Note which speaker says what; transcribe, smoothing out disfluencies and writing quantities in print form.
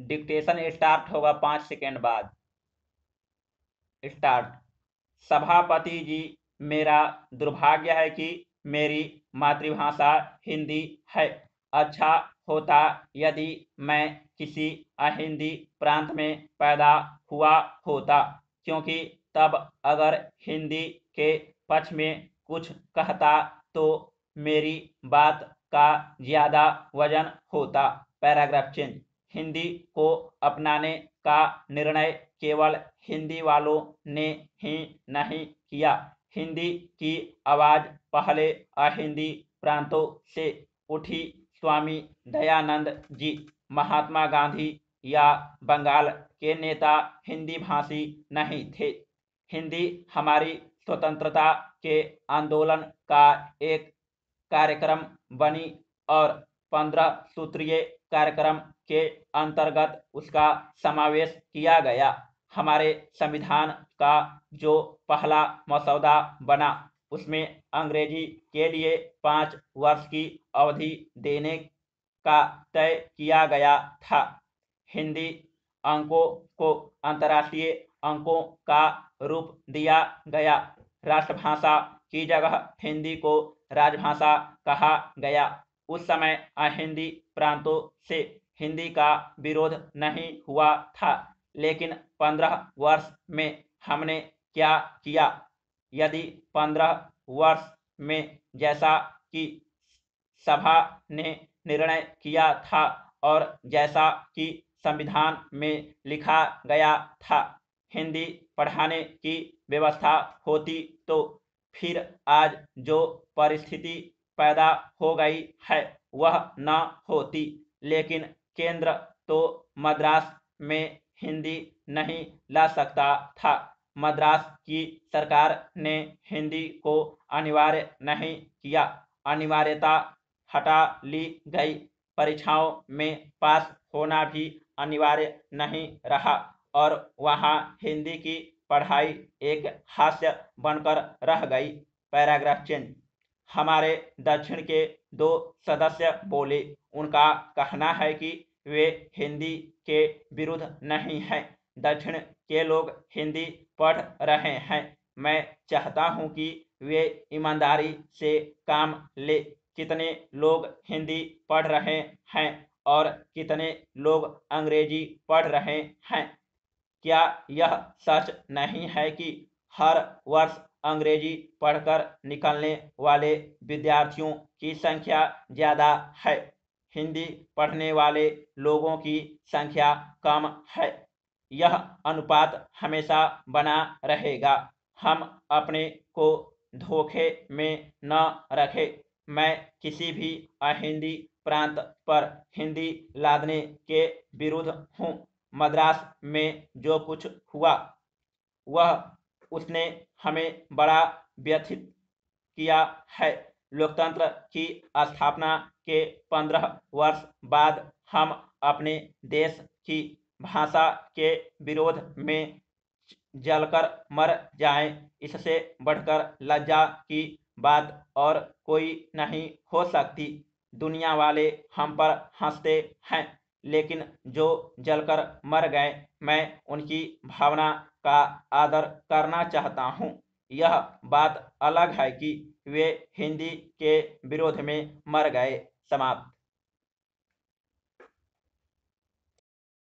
Speaker 1: Dictation start होगा 5 second बाद। Start. सभापति जी, मेरा दुर्भाग्य है कि मेरी मातृभाषा हिंदी है। अच्छा होता यदि मैं किसी अहिंदी प्रांत में पैदा हुआ होता, क्योंकि तब अगर हिंदी के पक्ष में कुछ कहता तो मेरी बात का ज्यादा वजन होता। Paragraph change. हिंदी को अपनाने का निर्णय केवल हिंदी वालों ने ही नहीं किया। हिंदी की आवाज पहले अहिंदी प्रांतों से उठी। स्वामी दयानंद जी, महात्मा गांधी या बंगाल के नेता हिंदी भाषी नहीं थे। हिंदी हमारी स्वतंत्रता के आंदोलन का एक कार्यक्रम बनी और 15 सूत्रीय कार्यक्रम के अंतर्गत उसका समावेश किया गया। हमारे संविधान का जो पहला मसौदा बना उसमें अंग्रेजी के लिए 5 वर्ष की अवधि देने का तय किया गया था। हिंदी अंकों को अंतर्राष्ट्रीय अंकों का रूप दिया गया। राष्ट्रभाषा की जगह हिंदी को राजभाषा कहा गया। उस समय अहिंदी प्रांतों से हिंदी का विरोध नहीं हुआ था, लेकिन 15 वर्ष में हमने क्या किया? यदि 15 वर्ष में जैसा कि सभा ने निर्णय किया था और जैसा कि संविधान में लिखा गया था, हिंदी पढ़ाने की व्यवस्था होती तो फिर आज जो परिस्थिति पैदा हो गई है वह न होती। लेकिन केंद्र तो मद्रास में हिंदी नहीं ला सकता था। मद्रास की सरकार ने हिंदी को अनिवार्य नहीं किया। अनिवार्यता हटा ली गई। परीक्षाओं में पास होना भी अनिवार्य नहीं रहा और वहां हिंदी की पढ़ाई एक हास्य बनकर रह गई। Paragraph change. हमारे दक्षिण के 2 सदस्य बोले। उनका कहना है कि वे हिंदी के विरुद्ध नहीं हैं। दक्षिण के लोग हिंदी पढ़ रहे हैं। मैं चाहता हूं कि वे ईमानदारी से काम ले। कितने लोग हिंदी पढ़ रहे हैं और कितने लोग अंग्रेजी पढ़ रहे हैं? क्या यह सच नहीं है कि हर वर्ष अंग्रेजी पढ़कर निकलने वाले विद्यार्थियों की संख्या ज्यादा है, हिंदी पढ़ने वाले लोगों की संख्या कम है? यह अनुपात हमेशा बना रहेगा। हम अपने को धोखे में न रखें। मैं किसी भी अहिंदी प्रांत पर हिंदी लादने के विरुद्ध हूँ। मद्रास में जो कुछ हुआ वह उसने हमें बड़ा व्यथित किया है। लोकतंत्र की स्थापना के 15 वर्ष बाद हम अपने देश की भाषा के विरोध में जलकर मर जाएं, इससे बढ़कर लज्जा की बात और कोई नहीं हो सकती। दुनिया वाले हम पर हंसते हैं, लेकिन जो जलकर मर गए, मैं उनकी भावना का आदर करना चाहता हूँ। यह बात अलग है कि वे हिंदी के विरोध में मर गए। समाप्त।